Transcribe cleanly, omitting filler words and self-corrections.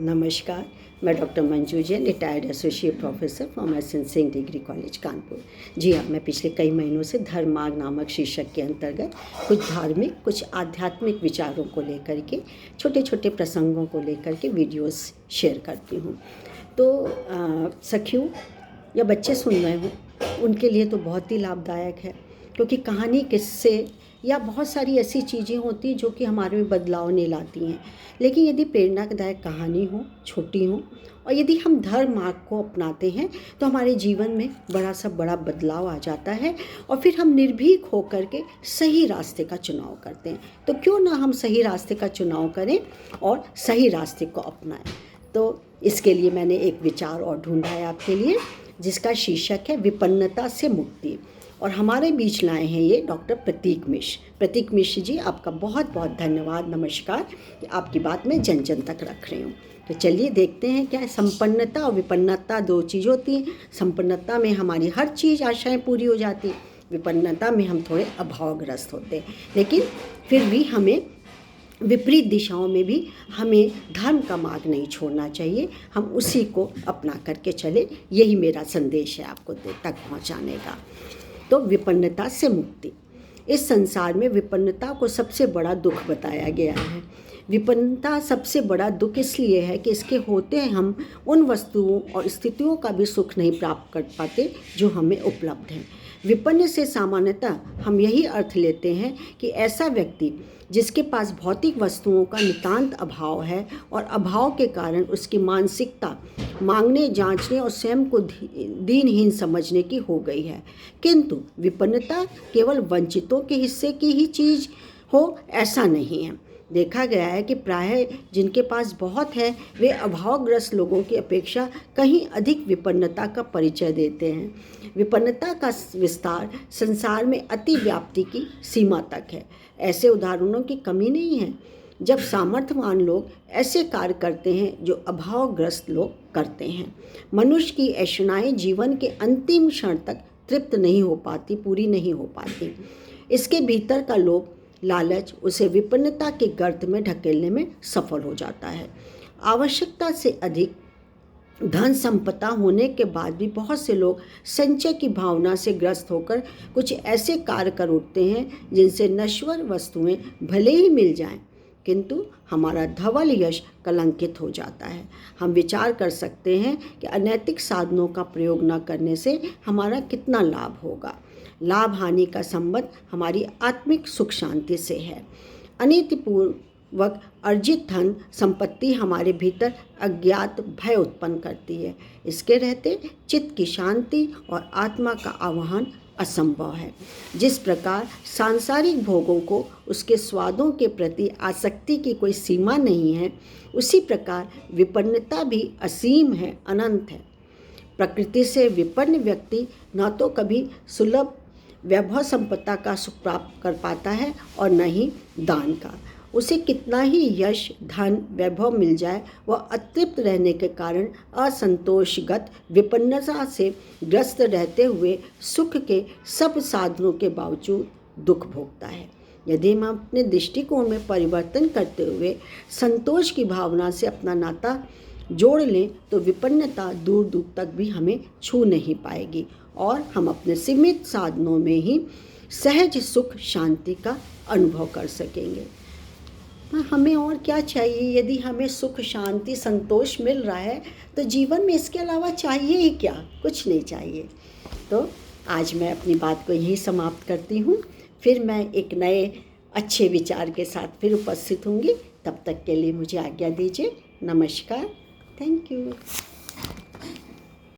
नमस्कार, मैं doctor Manju Jain, retired associate professor from S N. Singh degree college Kanpur. जी हाँ, मैं पिछले कई महीनों से धर्म मार्ग नामक शीर्षक के अंतर्गत कुछ धार्मिक, कुछ आध्यात्मिक विचारों को लेकर के, छोटे छोटे प्रसंगों को लेकर के वीडियोस शेयर करती हूँ। तो सखियों या बच्चे सुन रहे हों, उनके लिए तो बहुत ही लाभदायक है, क्योंकि कहानी, किस्से या बहुत सारी ऐसी चीज़ें होती जो कि हमारे में बदलाव नहीं लाती हैं। लेकिन यदि प्रेरणादायक कहानी हो, छोटी हो, और यदि हम धर्म मार्ग को अपनाते हैं तो हमारे जीवन में बड़ा बदलाव आ जाता है, और फिर हम निर्भीक होकर के सही रास्ते का चुनाव करते हैं। तो क्यों ना हम सही रास्ते का चुनाव करें और सही रास्ते को अपनाएं। तो इसके लिए मैंने एक विचार और ढूंढा है आपके लिए, जिसका शीर्षक है विपन्नता से मुक्ति। और हमारे बीच लाए हैं ये डॉक्टर प्रतीक मिश्र। प्रतीक मिश्र जी, आपका बहुत बहुत धन्यवाद, नमस्कार, कि आपकी बात मैं जन जन तक रख रही हूँ। तो चलिए देखते हैं क्या है। संपन्नता और विपन्नता दो चीज़ होती हैं। संपन्नता में हमारी हर चीज़, आशाएं पूरी हो जाती है। विपन्नता में हम थोड़े अभावग्रस्त होते हैं, लेकिन फिर भी हमें विपरीत दिशाओं में भी हमें धर्म का मार्ग नहीं छोड़ना चाहिए। हम उसी को अपना करके चले, यही मेरा संदेश है आपको तक पहुँचाने का। तो विपन्नता से मुक्ति। इस संसार में विपन्नता को सबसे बड़ा दुख बताया गया है। विपन्नता सबसे बड़ा दुख इसलिए है कि इसके होते हम उन वस्तुओं और स्थितियों का भी सुख नहीं प्राप्त कर पाते जो हमें उपलब्ध हैं। विपन्न से सामान्यतः हम यही अर्थ लेते हैं कि ऐसा व्यक्ति जिसके पास भौतिक वस्तुओं का नितांत अभाव है, और अभाव के कारण उसकी मानसिकता मांगने, जांचने और स्वयं को दीनहीन समझने की हो गई है। किंतु विपन्नता केवल वंचितों के हिस्से की ही चीज़ हो, ऐसा नहीं है। देखा गया है कि प्रायः जिनके पास बहुत है, वे अभावग्रस्त लोगों की अपेक्षा कहीं अधिक विपन्नता का परिचय देते हैं। विपन्नता का विस्तार संसार में अति व्याप्ति की सीमा तक है। ऐसे उदाहरणों की कमी नहीं है, जब सामर्थ्यवान लोग ऐसे कार्य करते हैं जो अभावग्रस्त लोग करते हैं। मनुष्य की ऐशनाएं जीवन के अंतिम क्षण तक तृप्त नहीं हो पाती, पूरी नहीं हो पाती। इसके भीतर का लोभ, लालच उसे विपन्नता के गर्त में ढकेलने में सफल हो जाता है। आवश्यकता से अधिक धन संपदा होने के बाद भी बहुत से लोग संचय की भावना से ग्रस्त होकर कुछ ऐसे कार्य कर उठते हैं जिनसे नश्वर वस्तुएं भले ही मिल जाएं, किंतु हमारा धवल यश कलंकित हो जाता है। हम विचार कर सकते हैं कि अनैतिक साधनों का प्रयोग न करने से हमारा कितना लाभ होगा। लाभ हानि का संबंध हमारी आत्मिक सुख शांति से है। अनीतिपूर्वक अर्जित धन संपत्ति हमारे भीतर अज्ञात भय उत्पन्न करती है। इसके रहते चित्त की शांति और आत्मा का आह्वान असंभव है। जिस प्रकार सांसारिक भोगों को उसके स्वादों के प्रति आसक्ति की कोई सीमा नहीं है, उसी प्रकार विपन्नता भी असीम है, अनंत है। प्रकृति से विपन्न व्यक्ति न तो कभी सुलभ वैभव संपदा का सुख प्राप्त कर पाता है और न ही दान का। उसे कितना ही यश, धन, वैभव मिल जाए, वह अतृप्त रहने के कारण असंतोषगत विपन्नता से ग्रस्त रहते हुए सुख के सब साधनों के बावजूद दुख भोगता है। यदि हम अपने दृष्टिकोण में परिवर्तन करते हुए संतोष की भावना से अपना नाता जोड़ लें, तो विपन्नता दूर दूर तक भी हमें छू नहीं पाएगी, और हम अपने सीमित साधनों में ही सहज सुख शांति का अनुभव कर सकेंगे। हमें और क्या चाहिए? यदि हमें सुख, शांति, संतोष मिल रहा है तो जीवन में इसके अलावा चाहिए ही क्या? कुछ नहीं चाहिए। तो आज मैं अपनी बात को यहीं समाप्त करती हूँ। फिर मैं एक नए अच्छे विचार के साथ फिर उपस्थित होंगी। तब तक के लिए मुझे आज्ञा दीजिए। नमस्कार। Thank you.